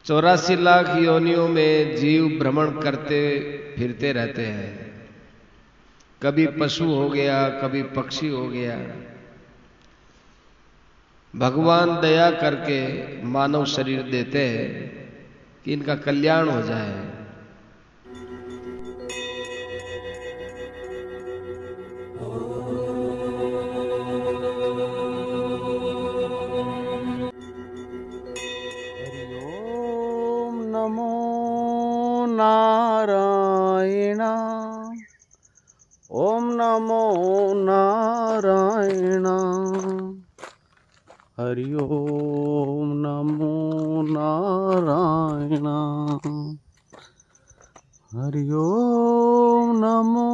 84 लाख योनियों में जीव भ्रमण करते फिरते रहते हैं। कभी पशु हो गया, कभी पक्षी हो गया। भगवान दया करके मानव शरीर देते हैं कि इनका कल्याण हो जाए। ओम नमो नारायण। ओम नमो नारायण। हरि ओम नमो नारायण। हरि ओम नमो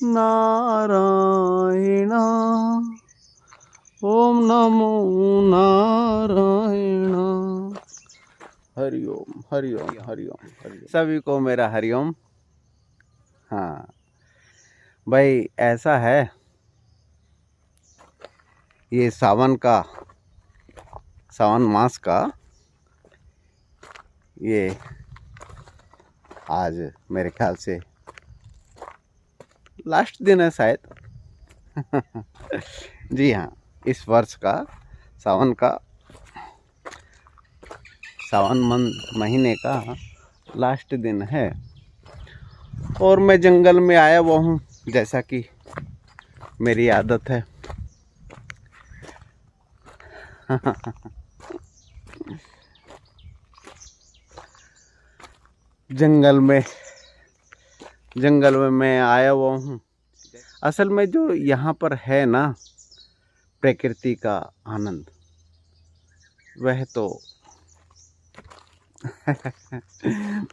नारायण। ओम नमो नारायण। हरि ओम हरि ओम हरि ओम हरि ओम। सभी को मेरा हरि ओम। हाँ भाई, ऐसा है, ये सावन मास का ये आज मेरे ख्याल से लास्ट दिन है शायद। जी हाँ, इस वर्ष का सावन महीने का लास्ट दिन है और मैं जंगल में आया हुआ हूँ, जैसा कि मेरी आदत है। जंगल में मैं आया हुआ हूँ। असल में जो यहाँ पर है ना, प्रकृति का आनंद, वह तो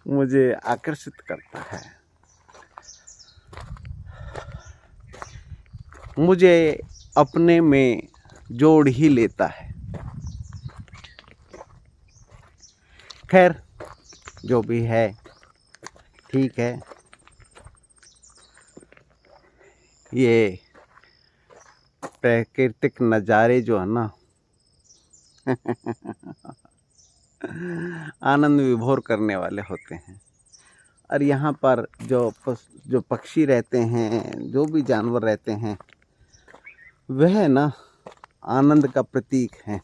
मुझे आकर्षित करता है। मुझे अपने में जोड़ ही लेता है। खैर, जो भी है ठीक है। ये प्राकृतिक नज़ारे जो है ना, आनंद विभोर करने वाले होते हैं। और यहाँ पर जो पक्षी रहते हैं, जो भी जानवर रहते हैं, वह ना आनंद का प्रतीक है।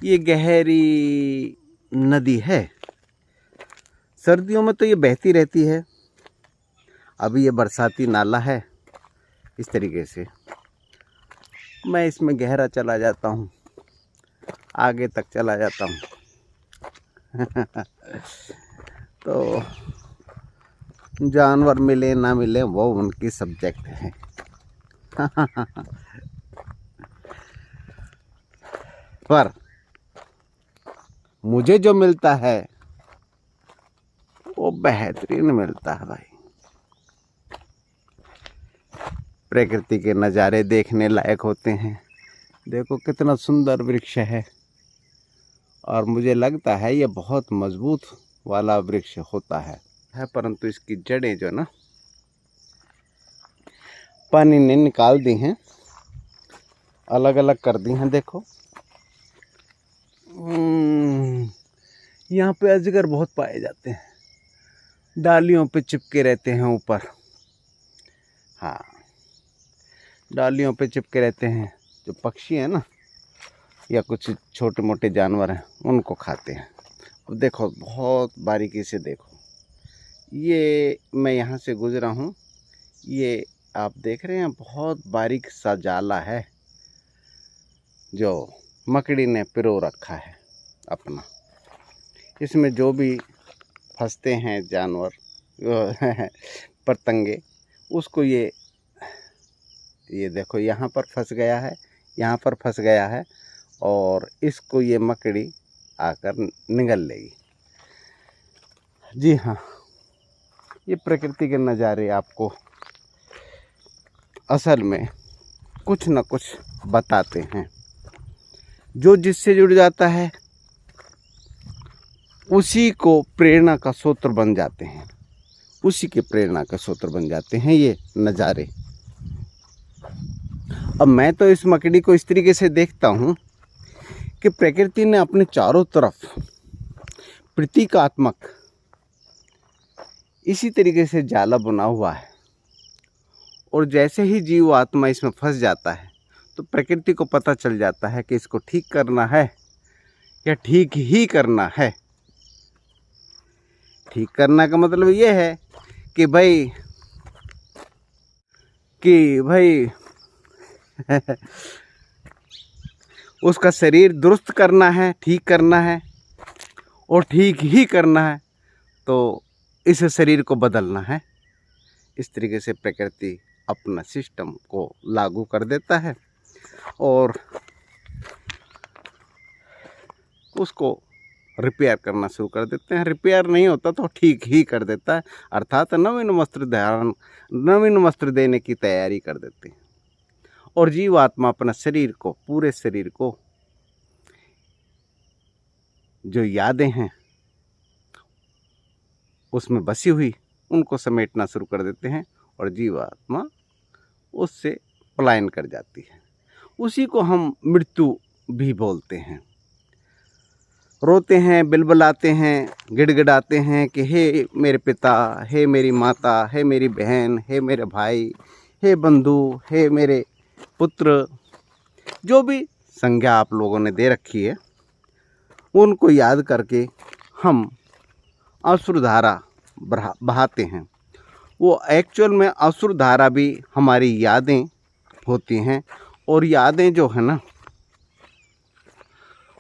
ये गहरी नदी है। सर्दियों में तो ये बहती रहती है। अभी ये बरसाती नाला है। इस तरीके से मैं इसमें गहरा चला जाता हूँ, आगे तक चला जाता हूँ। तो जानवर मिले ना मिले, वो उनकी सब्जेक्ट है। पर मुझे जो मिलता है वो बेहतरीन मिलता है भाई। प्रकृति के नज़ारे देखने लायक होते हैं। देखो कितना सुंदर वृक्ष है, और मुझे लगता है ये बहुत मजबूत वाला वृक्ष होता है, परंतु इसकी जड़ें जो ना पानी ने निकाल दी हैं, अलग अलग कर दी हैं। देखो यहाँ पे अजगर बहुत पाए जाते हैं, डालियों पे चिपके रहते हैं ऊपर। हाँ, डालियों पे चिपके रहते हैं। जो पक्षी हैं ना, या कुछ छोटे मोटे जानवर हैं, उनको खाते हैं। अब देखो, बहुत बारीकी से देखो। ये मैं यहाँ से गुजरा हूँ, ये आप देख रहे हैं, बहुत बारीक सा जाला है जो मकड़ी ने पिरो रखा है अपना। इसमें जो भी फंसते हैं जानवर, पतंगे, उसको ये देखो, यहाँ पर फंस गया है, यहाँ पर फंस गया है, और इसको ये मकड़ी आकर निगल लेगी। जी हाँ, ये प्रकृति के नज़ारे आपको असल में कुछ न कुछ बताते हैं। जो जिससे जुड़ जाता है उसी को प्रेरणा का स्रोत बन जाते हैं, उसी के प्रेरणा का स्रोत बन जाते हैं ये नज़ारे। अब मैं तो इस मकड़ी को इस तरीके से देखता हूँ कि प्रकृति ने अपने चारों तरफ प्रतीकात्मक इसी तरीके से जाला बुना हुआ है, और जैसे ही जीव आत्मा इसमें फंस जाता है तो प्रकृति को पता चल जाता है कि इसको ठीक करना है या ठीक ही करना है। ठीक करना का मतलब ये है कि भाई उसका शरीर दुरुस्त करना है, ठीक करना है और ठीक ही करना है, तो इस शरीर को बदलना है। इस तरीके से प्रकृति अपना सिस्टम को लागू कर देता है और उसको रिपेयर करना शुरू कर देते हैं। रिपेयर नहीं होता तो ठीक ही कर देता है, अर्थात नवीन वस्त्र देने की तैयारी कर देते हैं। और जीवात्मा अपना शरीर को, पूरे शरीर को, जो यादें हैं उसमें बसी हुई, उनको समेटना शुरू कर देते हैं और जीवात्मा उससे पलायन कर जाती है। उसी को हम मृत्यु भी बोलते हैं। रोते हैं, बिलबिलाते हैं, गिड़गिड़ाते हैं कि हे मेरे पिता, हे मेरी माता, हे मेरी बहन, हे मेरे भाई, हे बंधु, हे मेरे पुत्र, जो भी संज्ञा आप लोगों ने दे रखी है, उनको याद करके हम अश्रुधारा बहाते हैं। वो एक्चुअल में अश्रुधारा भी हमारी यादें होती हैं, और यादें जो है ना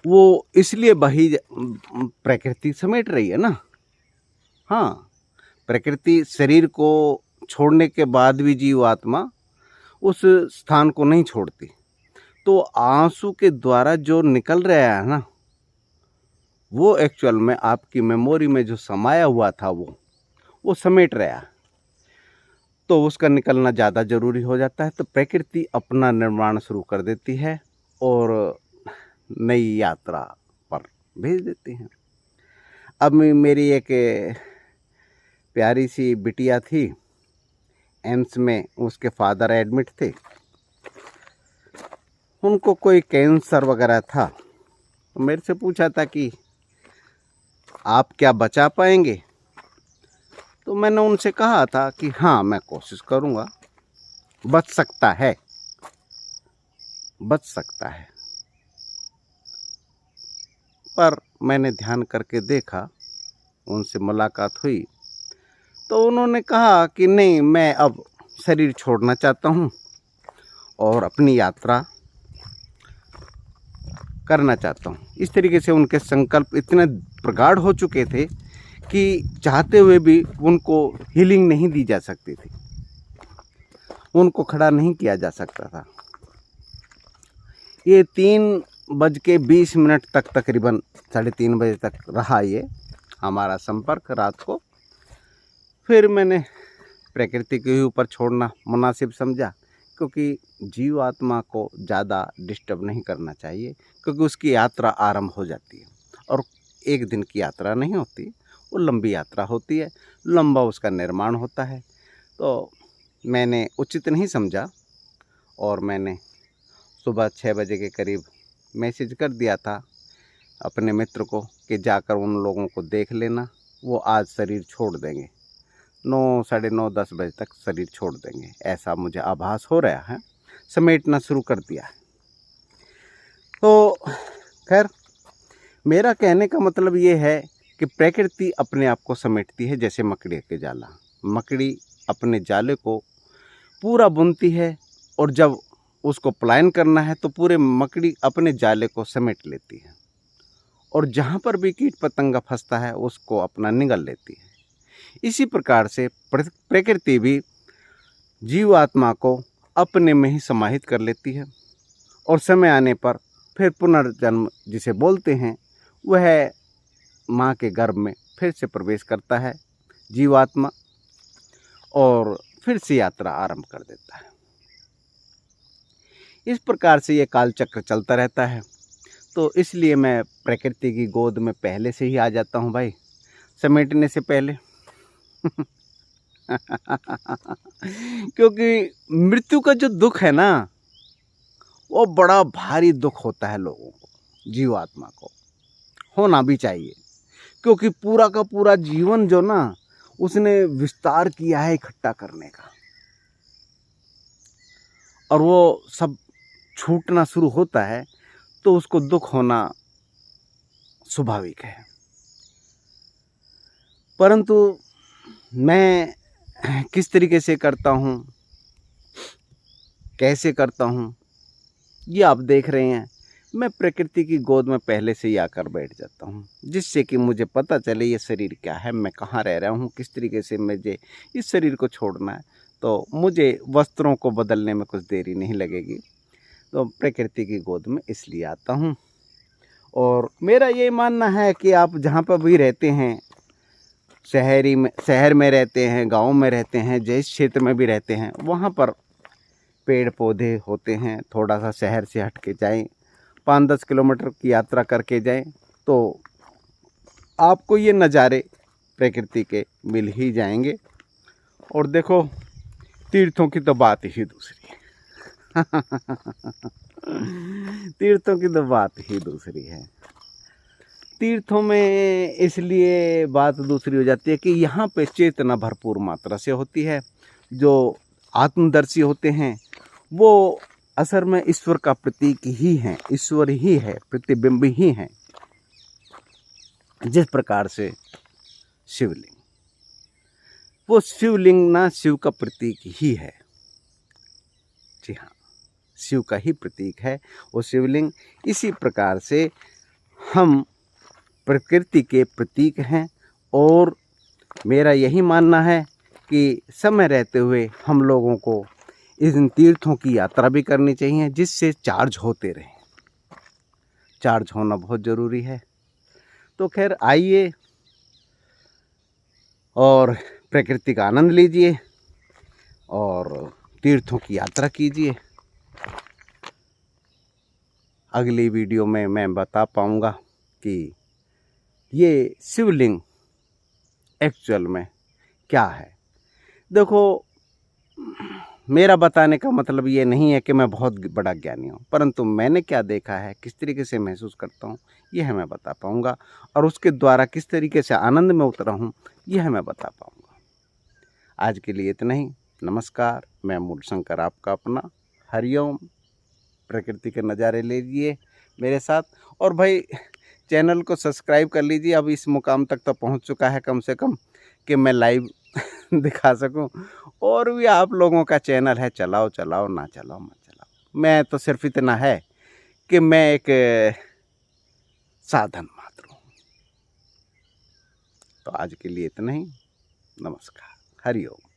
वो इसलिए बही प्रकृति समेट रही है ना। हाँ, प्रकृति शरीर को छोड़ने के बाद भी जीवात्मा उस स्थान को नहीं छोड़ती, तो आंसू के द्वारा जो निकल रहा है ना, वो एक्चुअल में आपकी मेमोरी में जो समाया हुआ था वो समेट रहा है, तो उसका निकलना ज़्यादा ज़रूरी हो जाता है। तो प्रकृति अपना निर्माण शुरू कर देती है और नई यात्रा पर भेज देती हैं। अब मेरी एक प्यारी सी बिटिया थी, एम्स में उसके फादर एडमिट थे, उनको कोई कैंसर वगैरह था। तो मेरे से पूछा था कि आप क्या बचा पाएंगे, तो मैंने उनसे कहा था कि हाँ, मैं कोशिश करूँगा, बच सकता है। पर मैंने ध्यान करके देखा, उनसे मुलाकात हुई तो उन्होंने कहा कि नहीं, मैं अब शरीर छोड़ना चाहता हूँ और अपनी यात्रा करना चाहता हूँ। इस तरीके से उनके संकल्प इतने प्रगाढ़ हो चुके थे कि चाहते हुए भी उनको हीलिंग नहीं दी जा सकती थी, उनको खड़ा नहीं किया जा सकता था। ये 3:20 तक, तकरीबन 3:30 बजे तक रहा ये हमारा संपर्क रात को। फिर मैंने प्रकृति के ऊपर छोड़ना मुनासिब समझा, क्योंकि जीव आत्मा को ज़्यादा डिस्टर्ब नहीं करना चाहिए, क्योंकि उसकी यात्रा आरंभ हो जाती है और एक दिन की यात्रा नहीं होती, वो लंबी यात्रा होती है, लंबा उसका निर्माण होता है। तो मैंने उचित नहीं समझा और मैंने सुबह 6 बजे के करीब मैसेज कर दिया था अपने मित्र को कि जाकर उन लोगों को देख लेना, वो आज शरीर छोड़ देंगे, 9, साढ़े 9, 10 बजे तक शरीर छोड़ देंगे, ऐसा मुझे आभास हो रहा है। समेटना शुरू कर दिया है। तो खैर, मेरा कहने का मतलब ये है कि प्रकृति अपने आप को समेटती है, जैसे मकड़ी के जाला। मकड़ी अपने जाले को पूरा बुनती है और जब उसको पलायन करना है तो पूरे मकड़ी अपने जाले को समेट लेती है और जहाँ पर भी कीट पतंगा फंसता है उसको अपना निगल लेती है। इसी प्रकार से प्रकृति भी जीवात्मा को अपने में ही समाहित कर लेती है और समय आने पर फिर पुनर्जन्म जिसे बोलते हैं, वह माँ के गर्भ में फिर से प्रवेश करता है जीवात्मा और फिर से यात्रा आरंभ कर देता है। इस प्रकार से ये काल चक्र चलता रहता है। तो इसलिए मैं प्रकृति की गोद में पहले से ही आ जाता हूँ भाई, समेटने से पहले। क्योंकि मृत्यु का जो दुख है ना, वो बड़ा भारी दुख होता है लोगों को। जीवात्मा को होना भी चाहिए, क्योंकि पूरा का पूरा जीवन जो ना उसने विस्तार किया है इकट्ठा करने का, और वो सब छूटना शुरू होता है तो उसको दुख होना स्वाभाविक है। परंतु मैं किस तरीके से करता हूँ, कैसे करता हूँ, ये आप देख रहे हैं। मैं प्रकृति की गोद में पहले से ही आकर बैठ जाता हूँ, जिससे कि मुझे पता चले ये शरीर क्या है, मैं कहाँ रह रहा हूँ, किस तरीके से मुझे इस शरीर को छोड़ना है। तो मुझे वस्त्रों को बदलने में कुछ देरी नहीं लगेगी, तो प्रकृति की गोद में इसलिए आता हूँ। और मेरा ये मानना है कि आप जहाँ पर भी रहते हैं, शहर में रहते हैं, गांव में रहते हैं, जिस क्षेत्र में भी रहते हैं, वहाँ पर पेड़ पौधे होते हैं। थोड़ा सा शहर से हट के जाएं, 5-10 किलोमीटर की यात्रा करके जाएं, तो आपको ये नज़ारे प्रकृति के मिल ही जाएंगे। और देखो, तीर्थों की तो बात ही दूसरी है। तीर्थों की तो बात ही दूसरी है। तीर्थों में इसलिए बात दूसरी हो जाती है कि यहाँ पे चेतना भरपूर मात्रा से होती है। जो आत्मदर्शी होते हैं वो असर में ईश्वर का प्रतीक ही हैं, ईश्वर ही है, प्रतिबिंब ही हैं। जिस प्रकार से शिवलिंग, वो शिवलिंग ना शिव का प्रतीक ही है। जी हाँ, शिव का ही प्रतीक है वो शिवलिंग। इसी प्रकार से हम प्रकृति के प्रतीक हैं। और मेरा यही मानना है कि समय रहते हुए हम लोगों को इन तीर्थों की यात्रा भी करनी चाहिए, जिससे चार्ज होते रहें। चार्ज होना बहुत ज़रूरी है। तो खैर, आइए और प्रकृति का आनंद लीजिए और तीर्थों की यात्रा कीजिए। अगली वीडियो में मैं बता पाऊँगा कि ये शिवलिंग एक्चुअल में क्या है। देखो, मेरा बताने का मतलब ये नहीं है कि मैं बहुत बड़ा ज्ञानी हूँ, परंतु मैंने क्या देखा है, किस तरीके से महसूस करता हूँ, यह मैं बता पाऊँगा। और उसके द्वारा किस तरीके से आनंद में उतरा हूँ, यह मैं बता पाऊँगा। आज के लिए इतना ही। नमस्कार, मैं मूलशंकर आपका अपना। हरिओम। प्रकृति के नज़ारे लीजिए मेरे साथ। और भाई, चैनल को सब्सक्राइब कर लीजिए। अब इस मुकाम तक तो पहुंच चुका है कम से कम कि मैं लाइव दिखा सकूं। और भी आप लोगों का चैनल है, चलाओ चलाओ, ना चलाओ मत चलाओ। मैं तो सिर्फ इतना है कि मैं एक साधन मात्र हूँ। तो आज के लिए इतना ही। नमस्कार। हरिओम।